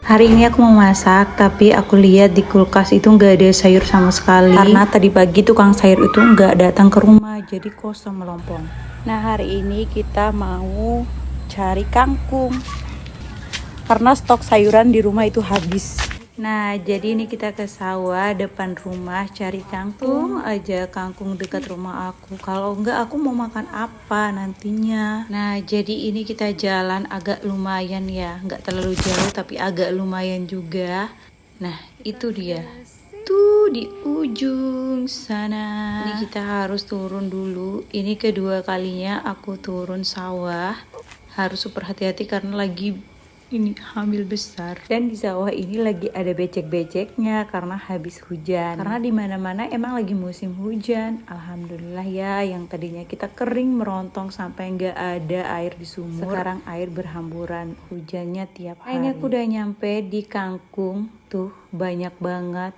Hari ini aku mau masak, tapi aku lihat di kulkas itu nggak ada sayur sama sekali. Karena tadi pagi tukang sayur itu nggak datang ke rumah, jadi kosong melompong. Nah hari ini kita mau cari kangkung, karena stok sayuran di rumah itu habis. Nah jadi ini kita ke sawah depan rumah cari kangkung aja, kangkung dekat rumah aku. Kalau enggak aku mau makan apa nantinya. Nah jadi ini kita jalan agak lumayan ya, enggak terlalu jauh tapi agak lumayan juga. Nah itu dia tuh di ujung sana. Ini kita harus turun dulu. Ini kedua kalinya aku turun sawah. Harus super hati-hati karena lagi ini hamil besar, dan di sawah ini lagi ada becek-beceknya karena habis hujan. Karena di mana-mana emang lagi musim hujan. Alhamdulillah ya, yang tadinya kita kering merontong sampai nggak ada air di sumur, sekarang air berhamburan, hujannya tiap hari. Ini aku udah nyampe di kangkung, tuh banyak banget.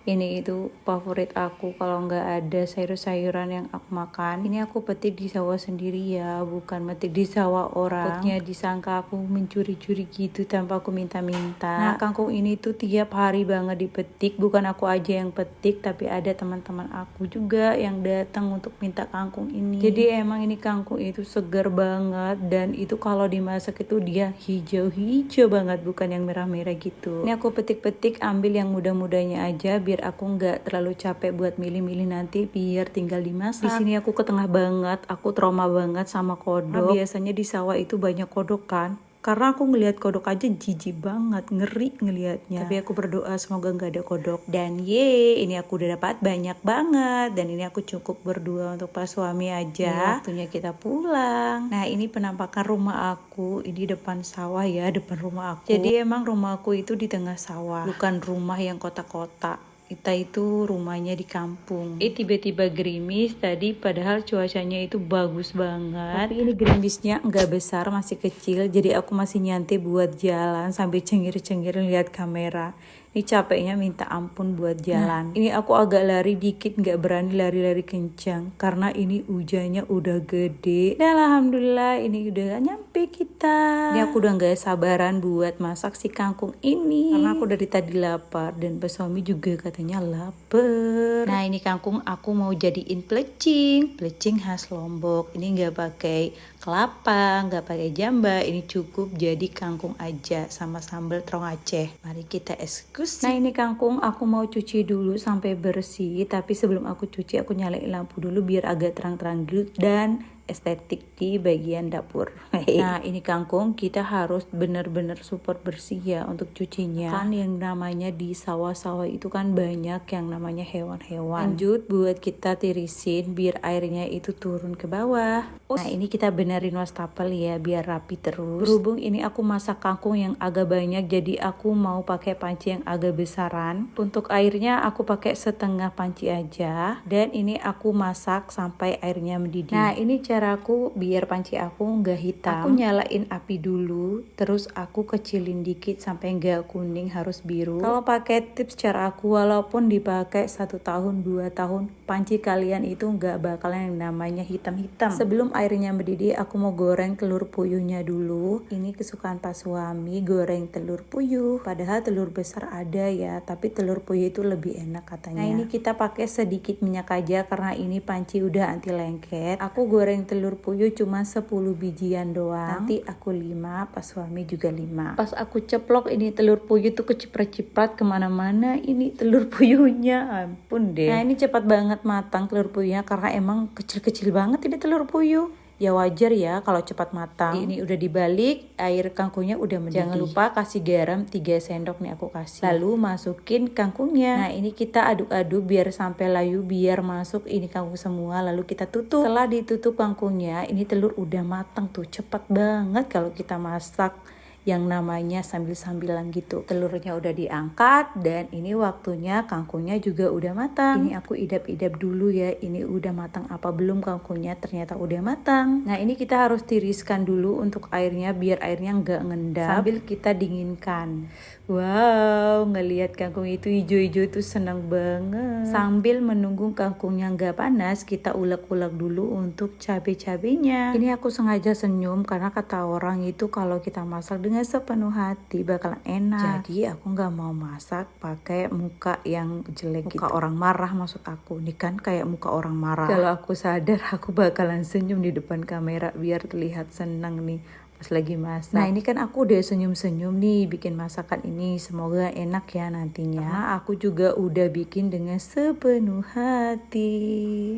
Ini itu favorit aku kalau nggak ada sayur-sayuran yang aku makan. Ini aku petik di sawah sendiri ya, bukan metik di sawah orang. Takutnya disangka aku mencuri-curi gitu tanpa aku minta-minta. Nah kangkung ini tuh tiap hari banget dipetik, bukan aku aja yang petik, tapi ada teman-teman aku juga yang datang untuk minta kangkung ini. Jadi emang ini kangkung itu segar banget, dan itu kalau dimasak itu dia hijau-hijau banget, bukan yang merah-merah gitu. Ini aku petik-petik, ambil yang muda-mudanya aja biar aku nggak terlalu capek buat milih-milih nanti, biar tinggal dimasak. Di sini aku ke tengah banget, aku trauma banget sama kodok. Nah, biasanya di sawah itu banyak kodok kan. Karena aku ngelihat kodok aja jijik banget, ngeri ngelihatnya. Tapi aku berdoa semoga nggak ada kodok. Dan ini aku udah dapat banyak banget. Dan ini aku cukup berdua untuk pas suami aja. Waktunya kita pulang. Nah ini penampakan rumah aku. Ini depan sawah ya, depan rumah aku. Jadi emang rumah aku itu di tengah sawah, bukan rumah yang kota-kota. Kita itu rumahnya di kampung. Tiba-tiba gerimis tadi, padahal cuacanya itu bagus banget. Tapi ini gerimisnya nggak besar, masih kecil. Jadi aku masih nyantai buat jalan sambil cengir-cengir lihat kamera. Ini capeknya minta ampun buat jalan. Nah, ini aku agak lari dikit, nggak berani lari-lari kencang karena ini hujannya udah gede. Dan alhamdulillah ini udah nyampe kita. Ini aku udah nggak sabaran buat masak si kangkung ini karena aku dari tadi lapar, dan pas suami juga katanya lapar. Nah ini kangkung aku mau jadiin plecing khas Lombok. Ini nggak pakai kelapa, nggak pakai jamba. Ini cukup jadi kangkung aja sama sambal terong Aceh. Mari kita eksekusi. Nah ini kangkung aku mau cuci dulu sampai bersih. Tapi sebelum aku cuci, aku nyalain lampu dulu biar agak terang-terang dulu dan estetik di bagian dapur. Nah ini kangkung kita harus bener-bener support bersih ya untuk cucinya. Kan yang namanya di sawah-sawah itu kan banyak yang namanya hewan-hewan. Lanjut buat kita tirisin biar airnya itu turun ke bawah. Nah ini kita benerin wastafel ya biar rapi terus. Berhubung ini aku masak kangkung yang agak banyak, jadi aku mau pakai panci yang agak besaran. Untuk airnya aku pakai setengah panci aja. Dan ini aku masak sampai airnya mendidih. Nah ini caraku biar panci aku nggak hitam. Aku nyalain api dulu, terus aku kecilin dikit sampai nggak kuning, harus biru. Kalau pakai tips cara aku, walaupun dipakai 1 tahun 2 tahun, panci kalian itu nggak bakalan yang namanya hitam-hitam. Sebelum airnya mendidih, aku mau goreng telur puyuhnya dulu. Ini kesukaan pas suami, goreng telur puyuh. Padahal telur besar ada ya, tapi telur puyuh itu lebih enak katanya. Nah ini kita pakai sedikit minyak aja karena ini panci udah anti lengket. Aku goreng telur puyuh cuma 10 bijian doang. Nanti aku 5, pas suami juga 5. Pas aku ceplok ini telur puyuh tuh keciprat-ciprat kemana-mana ini telur puyuhnya, ampun deh. Nah ini cepat banget matang telur puyuhnya karena emang kecil-kecil banget ini telur puyuh. Ya wajar ya kalau cepat matang. Ini udah dibalik, air kangkungnya udah mendidih. Jangan lupa kasih garam 3 sendok nih aku kasih. Lalu masukin kangkungnya. Nah ini kita aduk-aduk biar sampai layu, biar masuk ini kangkung semua. Lalu kita tutup. Setelah ditutup kangkungnya, ini telur udah matang tuh. Cepat banget kalau kita masak yang namanya sambil-sambilan gitu. Telurnya udah diangkat, dan ini waktunya kangkungnya juga udah matang. Ini aku idap-idap dulu ya, ini udah matang apa belum kangkungnya. Ternyata udah matang. Nah ini kita harus tiriskan dulu untuk airnya biar airnya nggak ngendap sambil kita dinginkan. Wow, ngelihat kangkung itu hijau-hijau itu seneng banget. Sambil menunggu kangkungnya nggak panas, kita ulek-ulek dulu untuk cabai-cabainya. Ini aku sengaja senyum karena kata orang itu kalau kita masak dengan sepenuh hati bakalan enak. Jadi aku nggak mau masak pakai muka yang jelek muka gitu. Orang marah maksud aku. Ini kan kayak muka orang marah. Kalau aku sadar aku bakalan senyum di depan kamera biar terlihat senang nih pas lagi masak. Nah ini kan aku udah senyum-senyum nih bikin masakan ini, semoga enak ya nantinya. Karena aku juga udah bikin dengan sepenuh hati.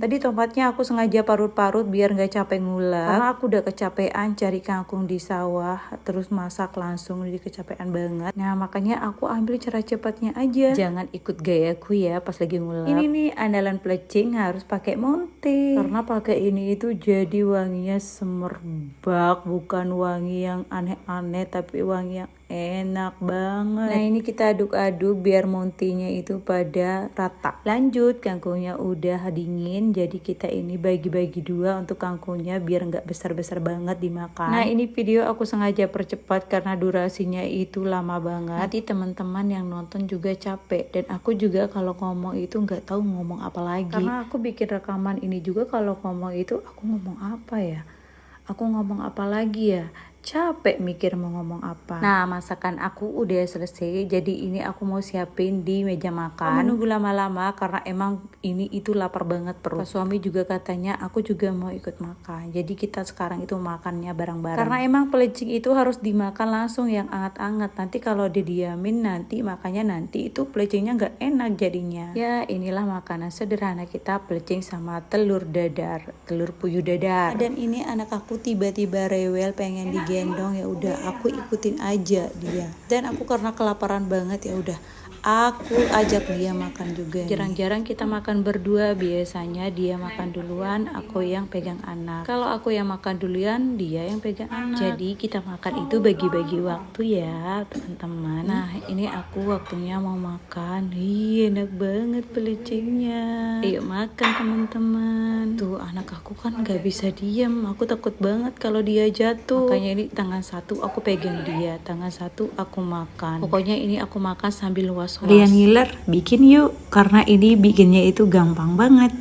Tadi tomatnya aku sengaja parut-parut biar gak capek ngulek, karena aku udah kecapean cari kangkung di sawah terus masak langsung, jadi kecapean banget. Nah makanya aku ambil cara cepatnya aja, jangan ikut gayaku ya pas lagi ngulek. Ini nih andalan plecing harus pakai monte, karena pakai ini itu jadi wanginya semerbak, bukan wangi yang aneh-aneh tapi wangi yang enak banget. Nah ini kita aduk-aduk biar montinya itu pada rata. Lanjut, kangkungnya udah dingin, jadi kita ini bagi-bagi dua untuk kangkungnya biar nggak besar-besar banget dimakan. Nah ini video aku sengaja percepat karena durasinya itu lama banget. Nanti teman-teman yang nonton juga capek, dan aku juga kalau ngomong itu nggak tahu ngomong apa lagi. Karena aku bikin rekaman ini juga kalau ngomong itu aku ngomong apa ya? Aku ngomong apa lagi ya? Capek mikir mau ngomong apa. Nah masakan aku udah selesai, jadi ini aku mau siapin di meja makan. Menunggu lama-lama karena emang ini itu lapar banget perut. Pas suami juga katanya aku juga mau ikut makan, jadi kita sekarang itu makannya bareng-bareng. Karena emang pelecing itu harus dimakan langsung yang anget-anget, nanti kalau didiamin nanti makanya nanti itu pelecingnya nggak enak jadinya. Ya inilah makanan sederhana kita, pelecing sama telur dadar, telur puyuh dadar. Dan ini anak aku tiba-tiba rewel pengen gendong, ya udah aku ikutin aja dia, dan aku karena kelaparan banget ya udah aku ajak dia makan juga. Jarang-jarang kita makan berdua, biasanya dia makan duluan, aku yang pegang anak. Kalau aku yang makan duluan, dia yang pegang anak. Jadi kita makan itu bagi-bagi waktu ya teman-teman. Nah ini aku waktunya mau makan. Enak banget pelecingnya. Ayo makan teman-teman. Tuh anak aku kan gak bisa diam, aku takut banget kalau dia jatuh. Makanya ini tangan satu aku pegang dia, tangan satu aku makan. Pokoknya ini aku makan sambil luas. Kalian ngiler, bikin yuk, karena ini bikinnya itu gampang banget.